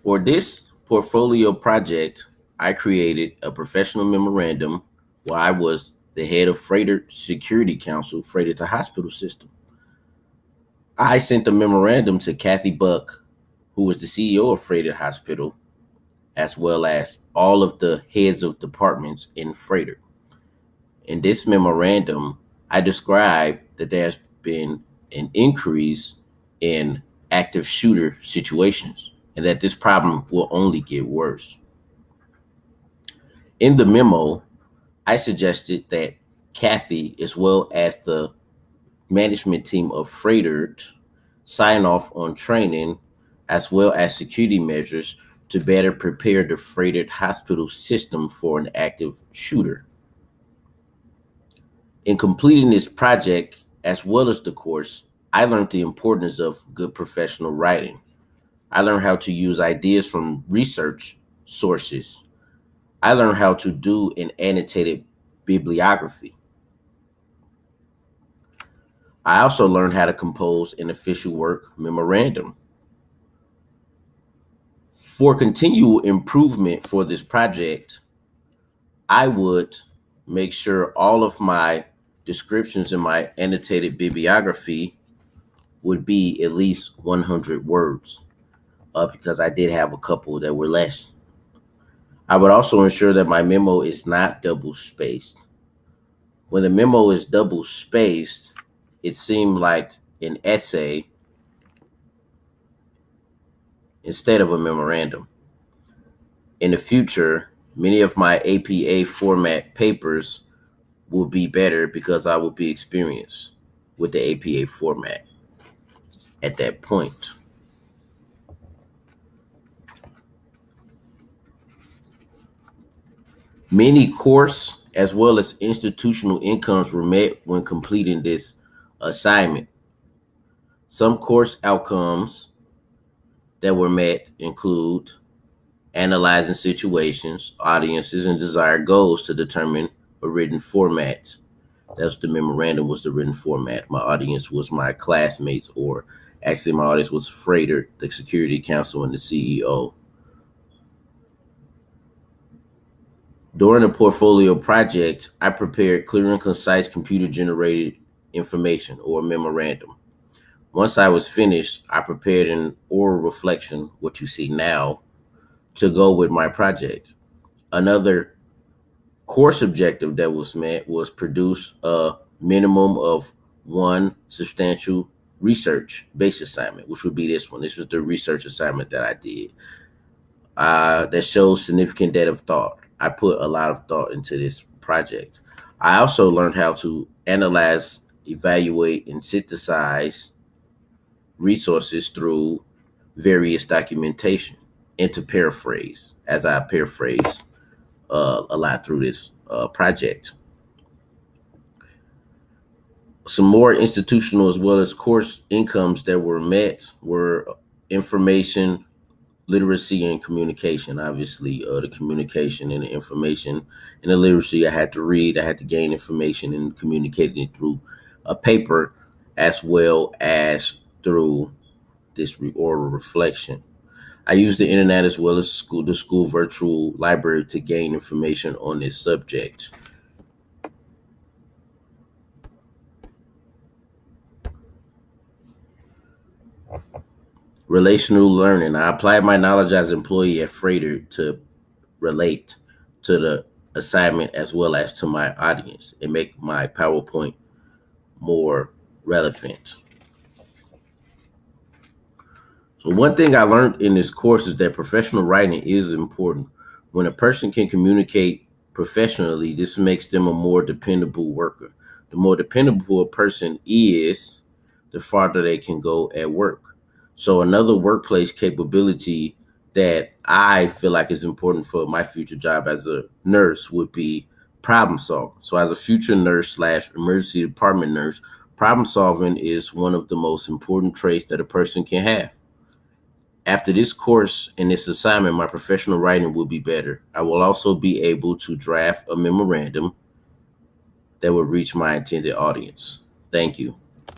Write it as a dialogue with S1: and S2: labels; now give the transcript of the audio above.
S1: For this portfolio project, I created a professional memorandum where I was the head of Freighter Security Council, Freighter the hospital system. I sent the memorandum to Kathy Buck, who was the CEO of Freighter Hospital, as well as all of the heads of departments in Freighter. In this memorandum, I described that there's been an increase in active shooter situations and that this problem will only get worse. In the memo, I suggested that Kathy, as well as the management team of Freighter, sign off on training as well as security measures to better prepare the Freighter hospital system for an active shooter. In completing this project, as well as the course, I learned the importance of good professional writing. I learned how to use ideas from research sources. I learned how to do an annotated bibliography. I also learned how to compose an official work memorandum. For continual improvement for this project, I would make sure all of my descriptions in my annotated bibliography would be at least 100 words, because I did have a couple that were less. I would also ensure that my memo is not double spaced. When the memo is double spaced, it seemed like an essay instead of a memorandum. In the future, many of my APA format papers will be better because I will be experienced with the APA format at that point. Many course as well as institutional incomes were met when completing this assignment. Some course outcomes that were met include analyzing situations, audiences, and desired goals to determine a written format. That's the memorandum was the written format. My audience was my classmates, or actually my audience was Freighter, the Security Council, and the CEO. During the portfolio project, I prepared clear and concise computer-generated information or memorandum. Once I was finished, I prepared an oral reflection, what you see now, to go with my project. Another course objective that was met was produce a minimum of one substantial research-based assignment, which would be this one. This was the research assignment that I did that shows significant depth of thought. I put a lot of thought into this project. I also learned how to analyze, evaluate, and synthesize resources through various documentation, and to paraphrase, as I paraphrase a lot through this project. Some more institutional as well as course incomes that were met were information literacy and communication. Obviously, the communication and the information and the literacy, I had to read, I had to gain information and communicate it through a paper as well as through this oral reflection. I used the internet as well as the school virtual library to gain information on this subject. Relational learning. I applied my knowledge as an employee at Freighter to relate to the assignment as well as to my audience and make my PowerPoint more relevant. So one thing I learned in this course is that professional writing is important. When a person can communicate professionally, this makes them a more dependable worker. The more dependable a person is, the farther they can go at work. So another workplace capability that I feel like is important for my future job as a nurse would be problem solving. So as a future nurse slash emergency department nurse, problem solving is one of the most important traits that a person can have. After this course and this assignment, my professional writing will be better. I will also be able to draft a memorandum that will reach my intended audience. Thank you.